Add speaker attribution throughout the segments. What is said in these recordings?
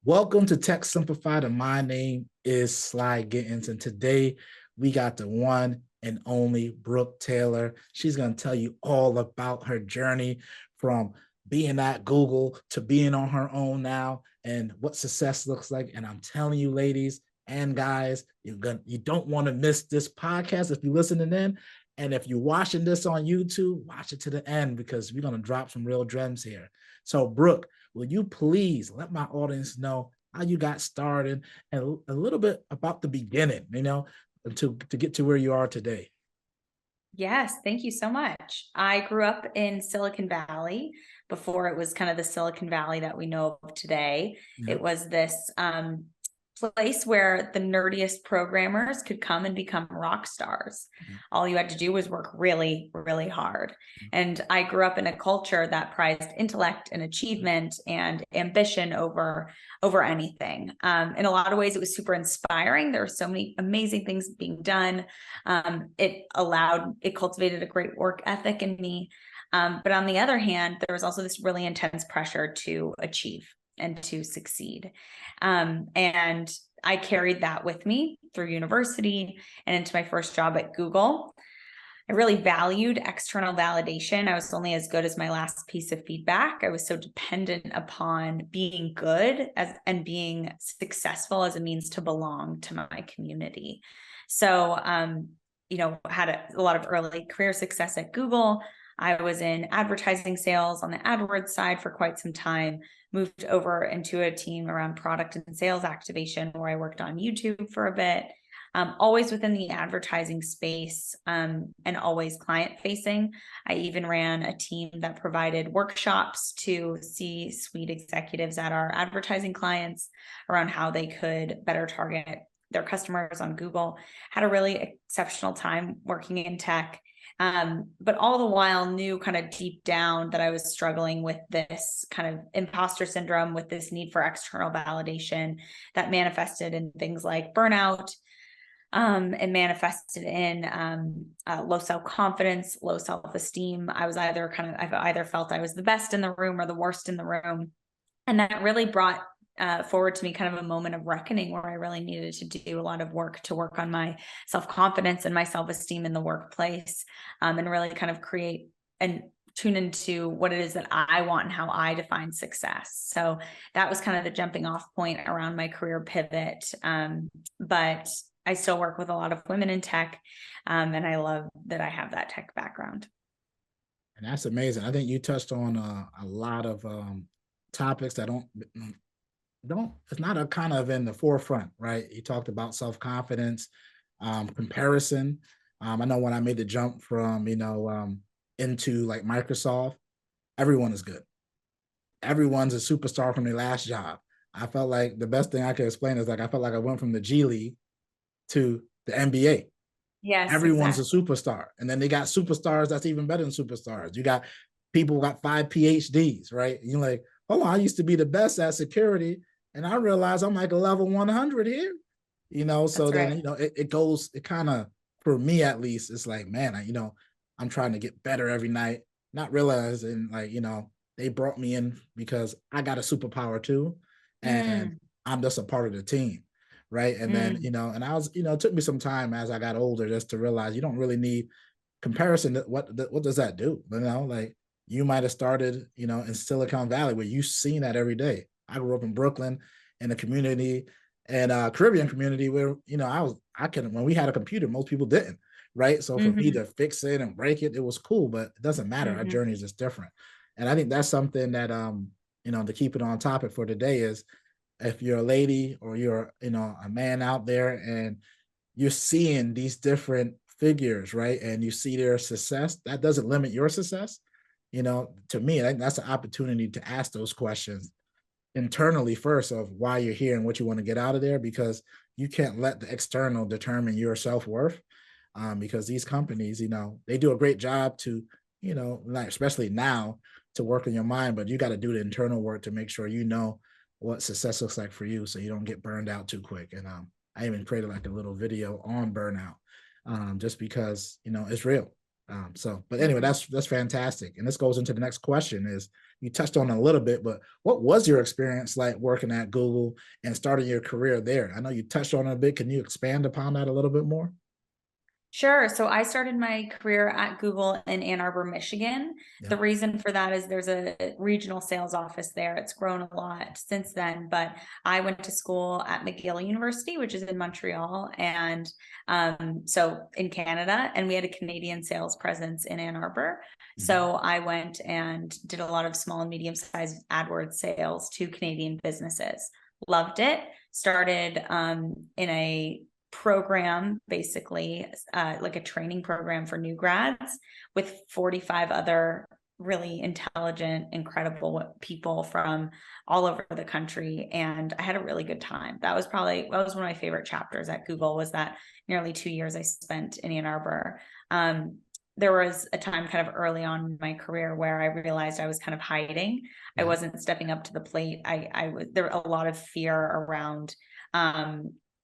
Speaker 1: Welcome to Tech Simplified, and my name is Sly Gittins. And today we got the one and only Brooke Taylor. She's going to tell you all about her journey from being at Google to being on her own now and what success looks like. And I'm telling you, ladies and guys, you don't want to miss this podcast if you're listening in. And if you're watching this on YouTube, watch it to the end because we're going to drop some real gems here. So, Brooke, will you please let my audience know how you got started and a little bit about the beginning, to get to where you are today?
Speaker 2: Yes, thank you so much. I grew up in Silicon Valley before it was kind of the Silicon Valley that we know of today.
Speaker 1: Yeah.
Speaker 2: It was this place where the nerdiest programmers could come and become rock stars.
Speaker 1: Yeah.
Speaker 2: All you had to do was work really, really hard. And I grew up in a culture that prized intellect and achievement and ambition over anything. In a lot of ways, it was super inspiring. There were so many amazing things being done. It cultivated a great work ethic in me. But on the other hand, there was also this really intense pressure to achieve and to succeed. And I carried that with me through university and into my first job at Google. I really valued external validation. I was only as good as my last piece of feedback. I was so dependent upon being good and being successful as a means to belong to my community. So, had a lot of early career success at Google. I was in advertising sales on the AdWords side for quite some time, moved over into a team around product and sales activation where I worked on YouTube for a bit, always within the advertising space and always client facing. I even ran a team that provided workshops to C-suite executives at our advertising clients around how they could better target their customers on Google. Had a really exceptional time working in tech. But all the while knew kind of deep down that I was struggling with this kind of imposter syndrome, with this need for external validation that manifested in things like burnout, and manifested in low self-confidence, low self-esteem. I've either felt I was the best in the room or the worst in the room. And that really brought forward to me kind of a moment of reckoning where I really needed to do a lot of work to work on my self-confidence and my self-esteem in the workplace, and really kind of create and tune into what it is that I want and how I define success. So that was kind of the jumping off point around my career pivot. But I still work with a lot of women in tech, and I love that I have that tech background.
Speaker 1: And that's amazing. I think you touched on a lot of topics that it's not a kind of in the forefront, right? You talked about self-confidence, comparison. I know when I made the jump from, into like Microsoft, everyone is good. Everyone's a superstar from their last job. I felt like the best thing I could explain is like, I felt like I went from the G League to the NBA.
Speaker 2: Yes,
Speaker 1: Everyone's
Speaker 2: exactly.
Speaker 1: a superstar. And then they got superstars that's even better than superstars. You got people who got 5 PhDs, right? You're like, hold on, I used to be the best at security. And I realized I'm like a level 100 here, so
Speaker 2: That's
Speaker 1: then,
Speaker 2: right.
Speaker 1: it kind of, for me at least, it's like, man, I'm trying to get better every night, not realizing like, they brought me in because I got a superpower too. And I'm just a part of the team. Right. And then, and I was, it took me some time as I got older just to realize you don't really need comparison. What does that do? Like you might have started, in Silicon Valley where you've seen that every day. I grew up in Brooklyn in a community and a Caribbean community where, when we had a computer, most people didn't. Right. So for me to fix it and break it, it was cool, but it doesn't matter. Our journey is just different. And I think that's something that, to keep it on topic for today is if you're a lady or you're, a man out there and you're seeing these different figures, right? And you see their success, that doesn't limit your success. To me, that's an opportunity to ask those questions internally first of why you're here and what you want to get out of there, because you can't let the external determine your self-worth. Because these companies, they do a great job to, like, especially now, to work in your mind, but you got to do the internal work to make sure what success looks like for you so you don't get burned out too quick. And I even created like a little video on burnout, just because, it's real. But anyway, that's fantastic. And this goes into the next question is, you touched on it a little bit, but what was your experience like working at Google and starting your career there? I know you touched on it a bit. Can you expand upon that a little bit more?
Speaker 2: Sure. So I started my career at Google in Ann Arbor, Michigan.
Speaker 1: Yeah.
Speaker 2: The reason for that is there's a regional sales office there. It's grown a lot since then, but I went to school at McGill University, which is in Montreal, and so in Canada, and we had a Canadian sales presence in Ann Arbor. So I went and did a lot of small and medium-sized AdWords sales to Canadian businesses. Loved it. Started in a program, basically like a training program for new grads with 45 other really intelligent, incredible people from all over the country. And I had a really good time. That was one of my favorite chapters at Google, was that nearly 2 years I spent in Ann Arbor. There was a time kind of early on in my career where I realized I was kind of hiding. I wasn't stepping up to the plate. There was a lot of fear around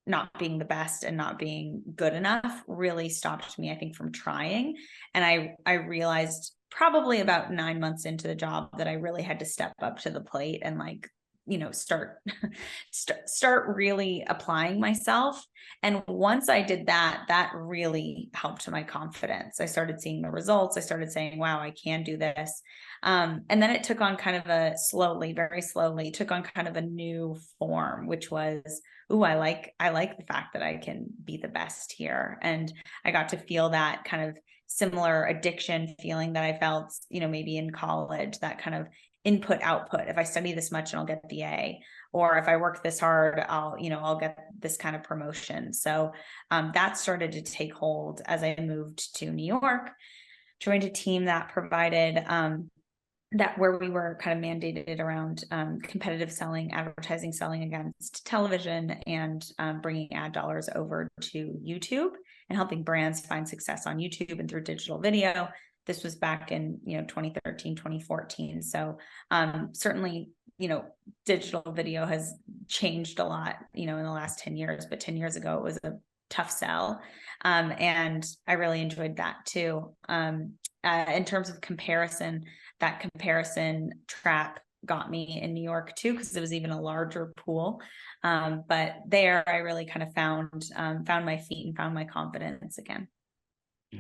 Speaker 2: not being the best and not being good enough really stopped me, I think, from trying. And I realized probably about 9 months into the job that I really had to step up to the plate and start really applying myself. And once I did that, that really helped my confidence. I started seeing the results. I started saying, wow, I can do this. And then it took on kind of very slowly took on kind of a new form, which was, I like the fact that I can be the best here. And I got to feel that kind of similar addiction feeling that I felt, maybe in college, that kind of input output. If I study this much and I'll get the A, or if I work this hard, I'll get this kind of promotion. So that started to take hold as I moved to New York, joined a team that provided that where we were kind of mandated around competitive selling, advertising selling against television, and bringing ad dollars over to YouTube and helping brands find success on YouTube and through digital video. This was back in 2013, 2014. So certainly, digital video has changed a lot, in the last 10 years, but 10 years ago it was a tough sell. And I really enjoyed that too. In terms of comparison, that comparison trap got me in New York too, because it was even a larger pool. But there I really kind of found my feet and found my confidence again.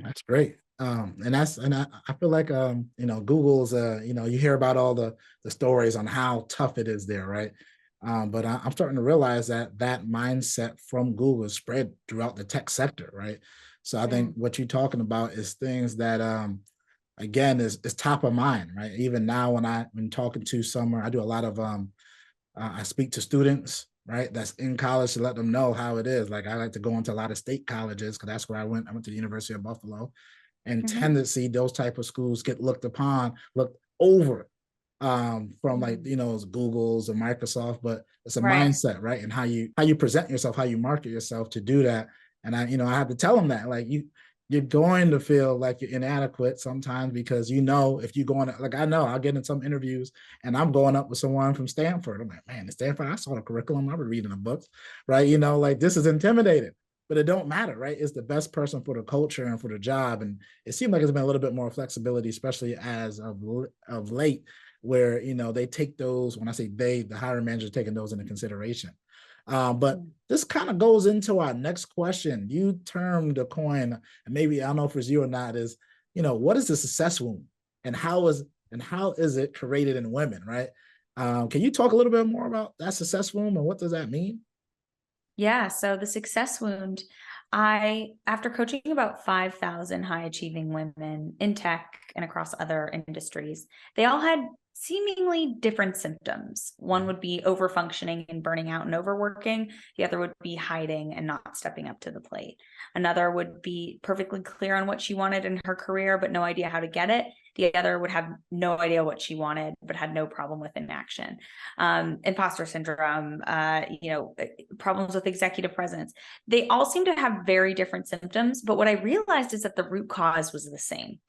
Speaker 1: That's great. And I feel like Google's you hear about all the stories on how tough it is there, right? But I'm starting to realize that mindset from Google is spread throughout the tech sector, right? So I think what you're talking about is things that again is top of mind, right? Even now when I've been talking to summer, I do a lot of I speak to students, right, that's in college, to let them know how it is. Like I like to go into a lot of state colleges because that's where I went. I went to the University of Buffalo, and tend to see those type of schools get looked over from like Google's or Microsoft, but it's a mindset, right? And how you present yourself, how you market yourself to do that. And I have to tell them that, like, you're going to feel like you're inadequate sometimes, because if you go on, like, I know I'll get in some interviews and I'm going up with someone from Stanford. I'm like, man, at Stanford, I saw the curriculum, I've been reading the books, right? Like, this is intimidating, but it don't matter, right? It's the best person for the culture and for the job. And it seemed like it's been a little bit more flexibility, especially as of late, where they take those, when I say the hiring manager taking those into consideration. But this kind of goes into our next question. You termed the coin, and maybe I don't know if it's you or not, is what is the success wound, and how is it created in women, right? Can you talk a little bit more about that success wound and what does that mean?
Speaker 2: Yeah. So the success wound, after coaching about 5,000 high achieving women in tech and across other industries, they all had seemingly different symptoms. One would be overfunctioning and burning out and overworking. The other would be hiding and not stepping up to the plate. Another would be perfectly clear on what she wanted in her career, but no idea how to get it. The other would have no idea what she wanted, but had no problem with inaction. Imposter syndrome, problems with executive presence. They all seem to have very different symptoms, but what I realized is that the root cause was the same.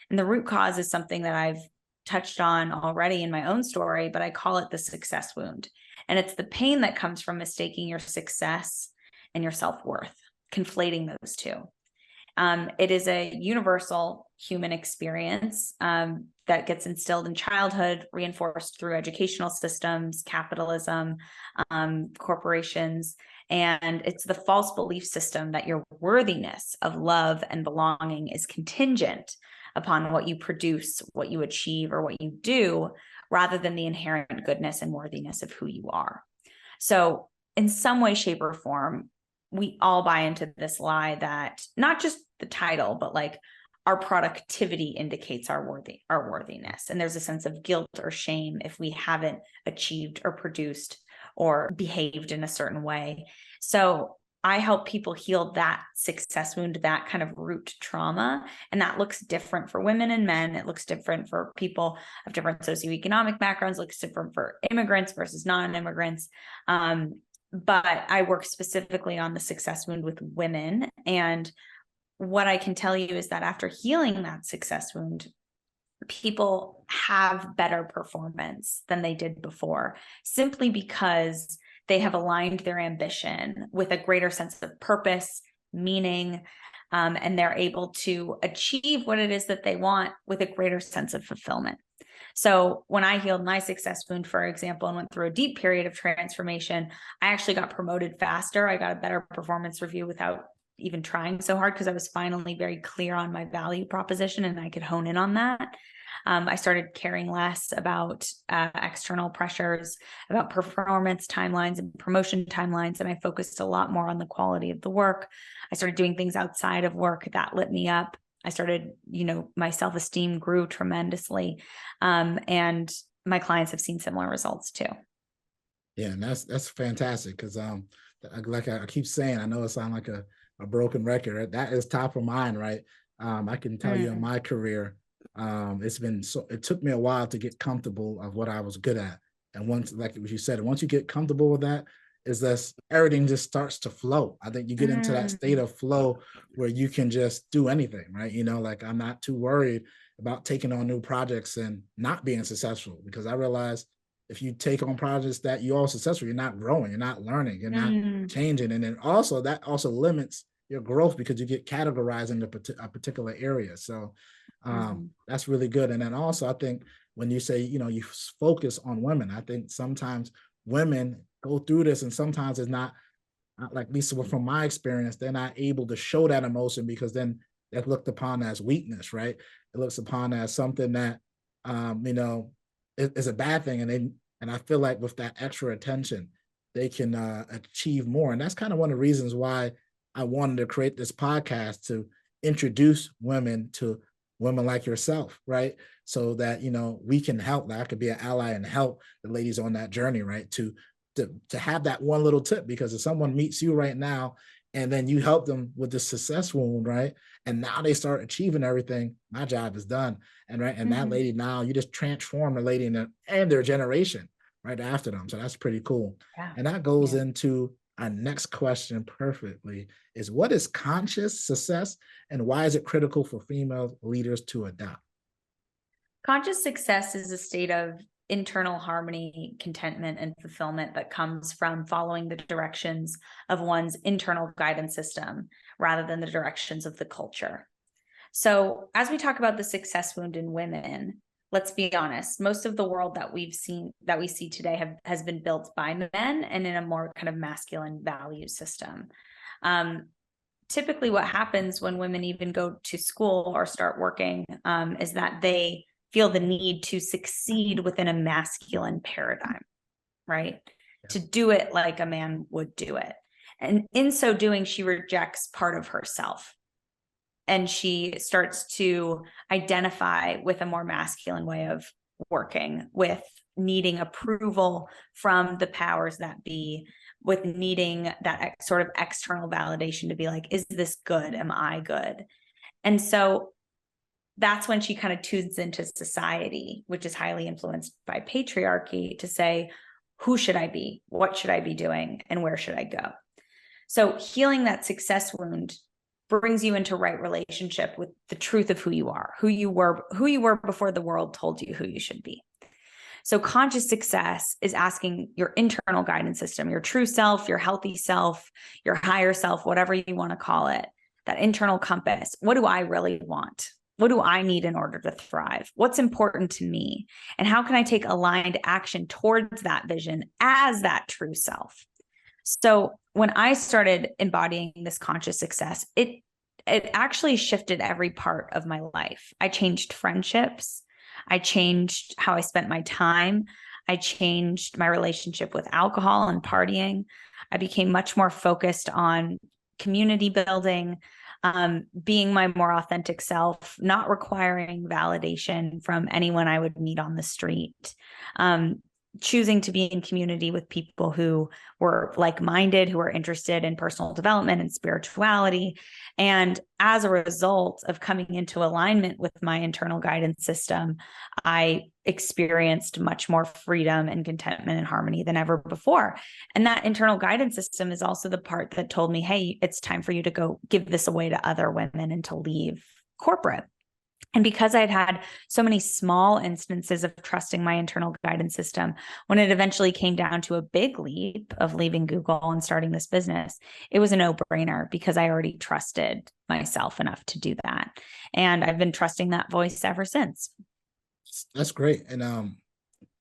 Speaker 2: And the root cause is something that I've touched on already in my own story, but I call it the success wound. And it's the pain that comes from mistaking your success and your self-worth, conflating those two. It is a universal human experience that gets instilled in childhood, reinforced through educational systems, capitalism, corporations. And it's the false belief system that your worthiness of love and belonging is contingent upon what you produce, what you achieve, or what you do, rather than the inherent goodness and worthiness of who you are. So in some way, shape, or form, we all buy into this lie that not just the title, but like our productivity indicates our worthiness. And there's a sense of guilt or shame if we haven't achieved or produced or behaved in a certain way. So I help people heal that success wound, that kind of root trauma. And that looks different for women and men. It looks different for people of different socioeconomic backgrounds, looks different for immigrants versus non-immigrants. But I work specifically on the success wound with women. And what I can tell you is that after healing that success wound, people have better performance than they did before, simply because they have aligned their ambition with a greater sense of purpose, meaning, and they're able to achieve what it is that they want with a greater sense of fulfillment. So when I healed my success wound, for example, and went through a deep period of transformation, I actually got promoted faster. I got a better performance review without even trying so hard, because I was finally very clear on my value proposition and I could hone in on that. I started caring less about external pressures, about performance timelines and promotion timelines, and I focused a lot more on the quality of the work. I started doing things outside of work that lit me up. I started, my self-esteem grew tremendously. And my clients have seen similar results too.
Speaker 1: Yeah, and that's fantastic, because like I keep saying, I know it sounds like a broken record, right? That is top of mind, right? I can tell you in my career, it took me a while to get comfortable of what I was good at. And once, like you said, once you get comfortable with that, is that everything just starts to flow. I think you get into that state of flow where you can just do anything, right? Like I'm not too worried about taking on new projects and not being successful, because I realize if you take on projects that you're all successful, you're not growing, you're not learning, you're not changing. And then also that also limits your growth, because you get categorized into a particular area. So that's really good. And then also I think when you say, you focus on women, I think sometimes women go through this, and sometimes it's not like, at least from my experience, they're not able to show that emotion, because then that's looked upon as weakness, right? It looks upon as something that, is a bad thing. And I feel like with that extra attention, they can achieve more. And that's kind of one of the reasons why I wanted to create this podcast, to introduce women to women like yourself, right? So that, we can help, that I could be an ally and help the ladies on that journey, right? To have that one little tip, because if someone meets you right now and then you help them with the success wound, right? And now they start achieving everything, my job is done. And right. And that lady, now you just transform the lady and their generation right after them. So that's pretty cool. Yeah. And that goes into our next question perfectly, is what is conscious success and why is it critical for female leaders to adopt?
Speaker 2: Conscious success is a state of internal harmony, contentment, and fulfillment that comes from following the directions of one's internal guidance system rather than the directions of the culture. So as we talk about the success wound in women, let's be honest, most of the world that we see today has been built by men and in a more kind of masculine value system. Typically what happens when women even go to school or start working is that they feel the need to succeed within a masculine paradigm, right? Yeah. To do it like a man would do it. And in so doing, she rejects part of herself. And she starts to identify with a more masculine way of working, with needing approval from the powers that be, with needing that sort of external validation to be like, is this good? Am I good? And so that's when she kind of tunes into society, which is highly influenced by patriarchy, to say, who should I be? What should I be doing? And where should I go? So healing that success wound brings you into right relationship with the truth of who you are, who you were before the world told you who you should be. So conscious success is asking your internal guidance system, your true self, your healthy self, your higher self, whatever you want to call it, that internal compass. What do I really want? What do I need in order to thrive? What's important to me? And how can I take aligned action towards that vision as that true self? So when I started embodying this conscious success, it actually shifted every part of my life. I changed friendships. I changed how I spent my time. I changed my relationship with alcohol and partying. I became much more focused on community building, being my more authentic self, not requiring validation from anyone I would meet on the street, choosing to be in community with people who were like-minded, who were interested in personal development and spirituality. And as a result of coming into alignment with my internal guidance system, I experienced much more freedom and contentment and harmony than ever before. And that internal guidance system is also the part that told me, hey, it's time for you to go give this away to other women and to leave corporate. And because I'd had so many small instances of trusting my internal guidance system, when it eventually came down to a big leap of leaving Google and starting this business, it was a no-brainer because I already trusted myself enough to do that. And I've been trusting that voice ever since.
Speaker 1: That's great. And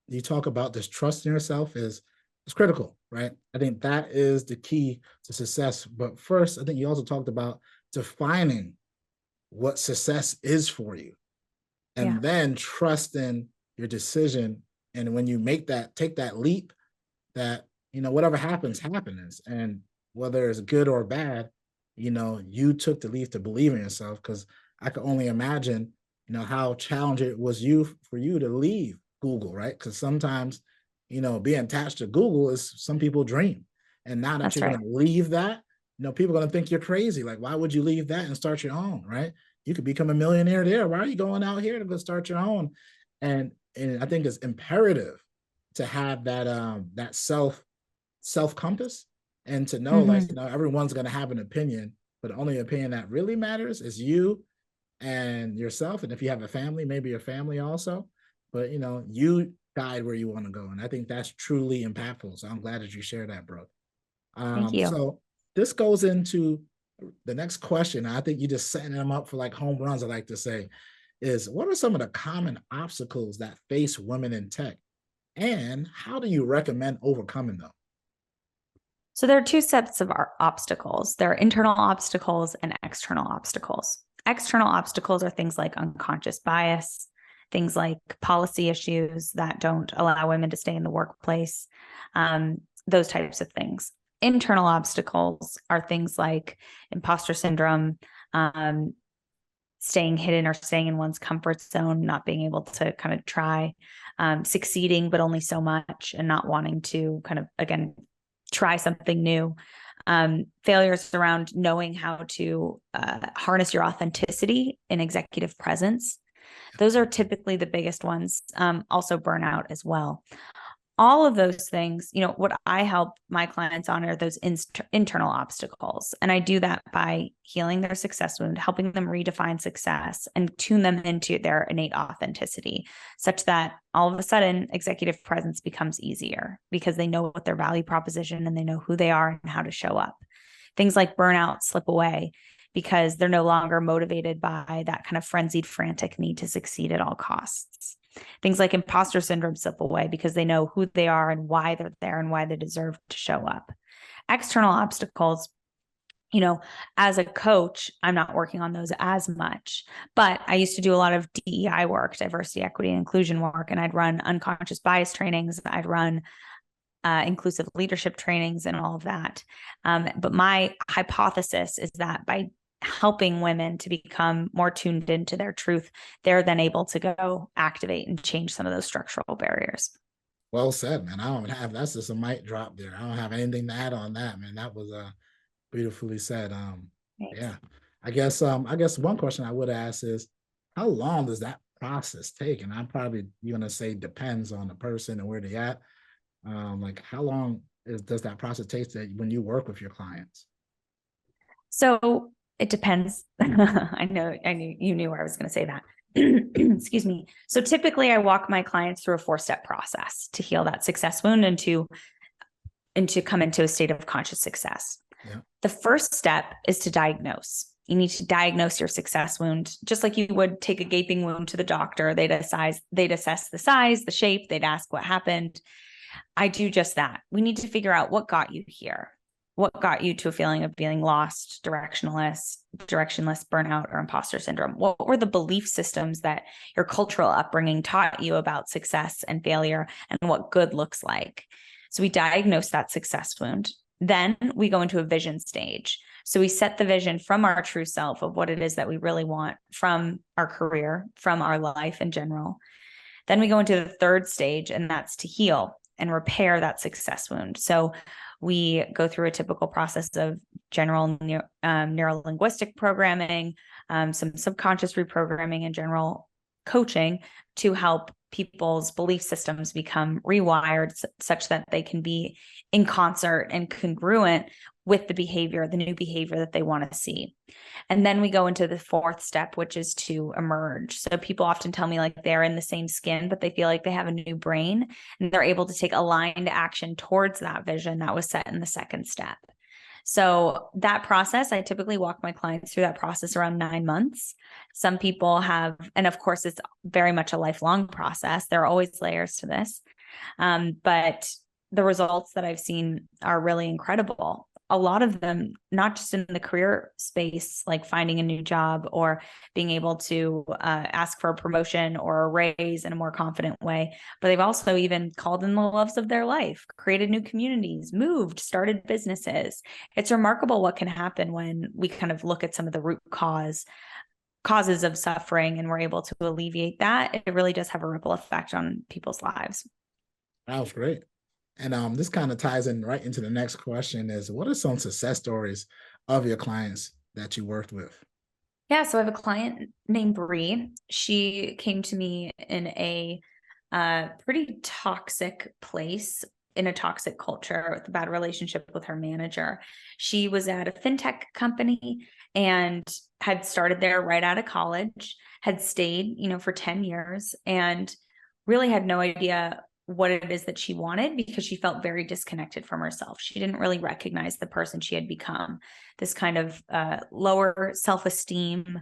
Speaker 1: you talk about this trust in yourself is critical, right? I think that is the key to success. But first, I think you also talked about defining what success is for you, and then trusting your decision. And when you take that leap, that, whatever happens, and whether it's good or bad, you took the leap to believe in yourself. Because I could only imagine, how challenging it was for you to leave Google, right? Because sometimes, being attached to Google is some people dream. And now that you're going to leave that, people are going to think you're crazy. Like, why would you leave that and start your own, right? You could become a millionaire there. Why are you going out here to go start your own? And I think it's imperative to have that self compass, and to know, like, everyone's going to have an opinion, but the only opinion that really matters is you and yourself. And if you have a family, maybe your family also, but you guide where you want to go. And I think that's truly impactful. So I'm glad that you shared that, Brooke.
Speaker 2: Thank you.
Speaker 1: So this goes into the next question. I think you're just setting them up for like home runs, I like to say, is what are some of the common obstacles that face women in tech, and how do you recommend overcoming them?
Speaker 2: So there are two sets of obstacles. There are internal obstacles and external obstacles. External obstacles are things like unconscious bias, things like policy issues that don't allow women to stay in the workplace, those types of things. Internal obstacles are things like imposter syndrome, staying hidden or staying in one's comfort zone, not being able to kind of try, succeeding, but only so much, and not wanting to kind of, again, try something new. Failures around knowing how to harness your authenticity in executive presence. Those are typically the biggest ones. Also burnout as well. All of those things, what I help my clients on are those internal obstacles. And I do that by healing their success wound, helping them redefine success and tune them into their innate authenticity, such that all of a sudden executive presence becomes easier because they know what their value proposition and they know who they are and how to show up. Things like burnout slip away because they're no longer motivated by that kind of frenzied, frantic need to succeed at all costs. Things like imposter syndrome slip away because they know who they are and why they're there and why they deserve to show up. External obstacles, as a coach, I'm not working on those as much, but I used to do a lot of DEI work, diversity, equity, and inclusion work, and I'd run unconscious bias trainings. I'd run inclusive leadership trainings and all of that. But my hypothesis is that by helping women to become more tuned into their truth, they're then able to go activate and change some of those structural barriers.
Speaker 1: Well said, man. That's just a mic drop there. I don't have anything to add on that, man. That was beautifully said. Yeah. I guess one question I would ask is, how long does that process take? And I'm probably gonna say depends on the person and where they're at. Like, how long does that process take when you work with your clients?
Speaker 2: So it depends. I knew you knew where I was going to say that. Excuse me. So typically I walk my clients through a 4-step process to heal that success wound and to come into a state of conscious success. Yeah. The first step is to diagnose. You need to diagnose your success wound, just like you would take a gaping wound to the doctor. They'd assess the size, the shape, they'd ask what happened. I do just that. We need to figure out what got you here. What got you to a feeling of being lost, directionless, burnout, or imposter syndrome? What were the belief systems that your cultural upbringing taught you about success and failure and what good looks like? So we diagnose that success wound. Then we go into a vision stage. So we set the vision from our true self of what it is that we really want from our career, from our life in general. Then we go into the third stage, and that's to heal and repair that success wound. So we go through a typical process of general neuro-linguistic programming, some subconscious reprogramming, and general coaching to help people's belief systems become rewired such that they can be in concert and congruent with the new behavior that they want to see. And then we go into the fourth step, which is to emerge. So people often tell me like they're in the same skin, but they feel like they have a new brain and they're able to take aligned action towards that vision that was set in the second step. So that process, I typically walk my clients through that process around 9 months. Some people have, and of course, it's very much a lifelong process. There are always layers to this. But the results that I've seen are really incredible. A lot of them, not just in the career space, like finding a new job or being able to ask for a promotion or a raise in a more confident way, but they've also even called in the loves of their life, created new communities, moved, started businesses. It's remarkable what can happen when we kind of look at some of the root causes of suffering and we're able to alleviate that. It really does have a ripple effect on people's lives.
Speaker 1: That was great. And this kind of ties in right into the next question is, what are some success stories of your clients that you worked with?
Speaker 2: Yeah, so I have a client named Bree. She came to me in a pretty toxic place, in a toxic culture, with a bad relationship with her manager. She was at a fintech company and had started there right out of college, had stayed, for 10 years and really had no idea what it is that she wanted because she felt very disconnected from herself. She didn't really recognize the person she had become, this kind of lower self-esteem,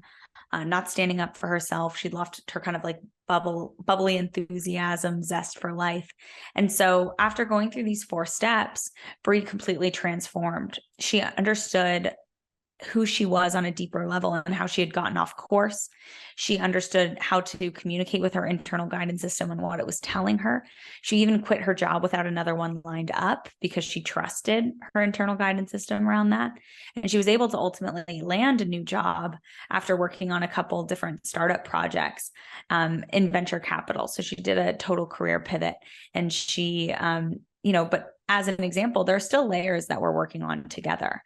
Speaker 2: not standing up for herself. She'd lost her kind of like bubbly enthusiasm, zest for life. And so after going through these 4 steps, Bree completely transformed. She understood who she was on a deeper level and how she had gotten off course. She understood how to communicate with her internal guidance system and what it was telling her. She even quit her job without another one lined up because she trusted her internal guidance system around that. And she was able to ultimately land a new job after working on a couple different startup projects in venture capital. So she did a total career pivot, and she, but as an example, there are still layers that we're working on together.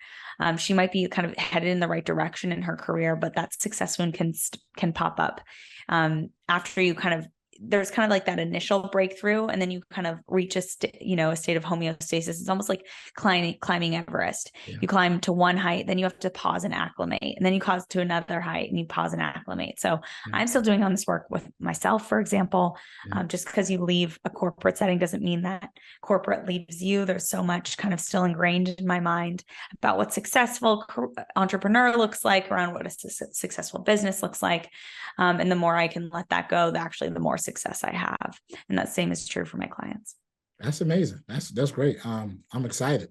Speaker 2: She might be kind of headed in the right direction in her career, but that success wound can pop up after you there's kind of like that initial breakthrough, and then you kind of reach a state of homeostasis. It's almost like climbing Everest. Yeah. You climb to one height, then you have to pause and acclimate, and then you cause to another height and you pause and acclimate. So I'm still doing on this work with myself, for example. Just because you leave a corporate setting doesn't mean that corporate leaves you. There's so much kind of still ingrained in my mind about what successful entrepreneur looks like, around what a successful business looks like. And the more I can let that go, the more success I have. And that same is true for my clients.
Speaker 1: That's amazing. That's great. I'm excited.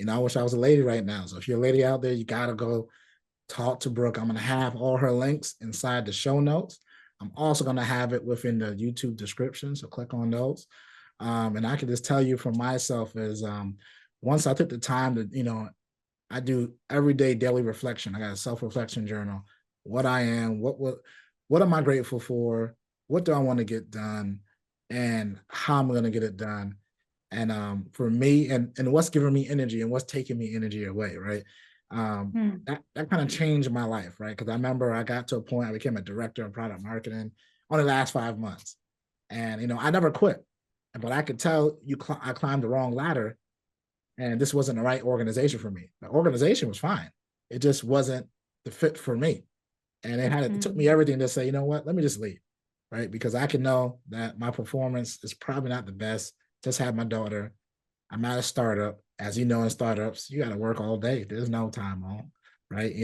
Speaker 1: I wish I was a lady right now. So if you're a lady out there, you got to go talk to Brooke. I'm going to have all her links inside the show notes. I'm also going to have it within the YouTube description. So click on those. And I can just tell you for myself is once I took the time to, I do everyday daily reflection. I got a self-reflection journal. What I am, what am I grateful for? What do I want to get done, and how I'm going to get it done? And for me, and what's giving me energy and what's taking me energy away, right? That kind of changed my life, right? Because I remember I got to a point, I became a director of product marketing on the last 5 months. And, I never quit, but I could tell I climbed the wrong ladder, and this wasn't the right organization for me. The organization was fine. It just wasn't the fit for me. And it took me everything to say, you know what, let me just leave. Right? Because I can know that my performance is probably not the best. Just had my daughter. I'm at a startup. As you know, in startups, you got to work all day. There's no time off, right?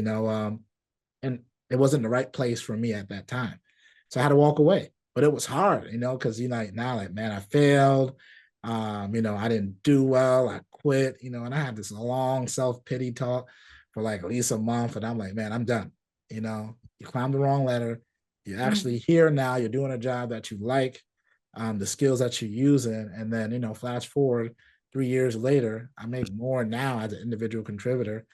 Speaker 1: and it wasn't the right place for me at that time. So I had to walk away. But it was hard, because like now, like, man, I failed. I didn't do well. I quit, and I had this long self-pity talk for like at least a month. And I'm like, man, I'm done. You climbed the wrong ladder. You're actually here now. You're doing a job that you like, the skills that you're using. And then, flash forward 3 years later, I make more now as an individual contributor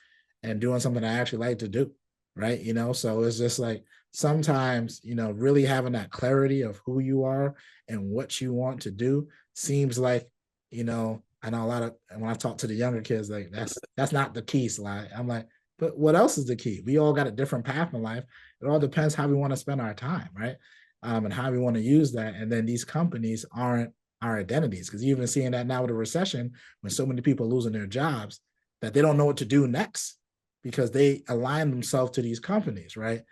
Speaker 1: and doing something I actually like to do. Right. So it's just like sometimes, really having that clarity of who you are and what you want to do seems like, I know a lot of, when I talk to the younger kids, like that's not the key, Sly. I'm like, but what else is the key? We all got a different path in life. It all depends how we want to spend our time, right? And how we want to use that. And then these companies aren't our identities, because you're even seeing that now with a recession, when so many people are losing their jobs, that they don't know what to do next because they align themselves to these companies, right?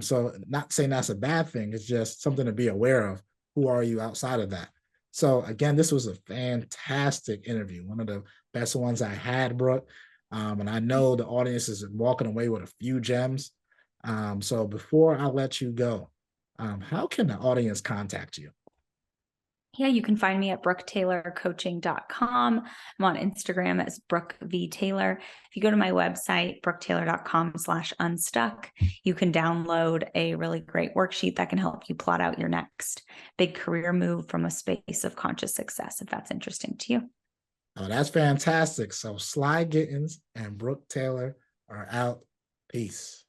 Speaker 1: So not saying that's a bad thing. It's just something to be aware of. Who are you outside of that? So again, this was a fantastic interview, one of the best ones I had, Brooke. And I know the audience is walking away with a few gems. So before I let you go, how can the audience contact you?
Speaker 2: Yeah, you can find me at brooketaylorcoaching.com. I'm on Instagram as Brooke V. Taylor. If you go to my website, brooketaylor.com/unstuck, you can download a really great worksheet that can help you plot out your next big career move from a space of conscious success, if that's interesting to you.
Speaker 1: Oh, that's fantastic. So Sly Gittins and Brooke Taylor are out. Peace.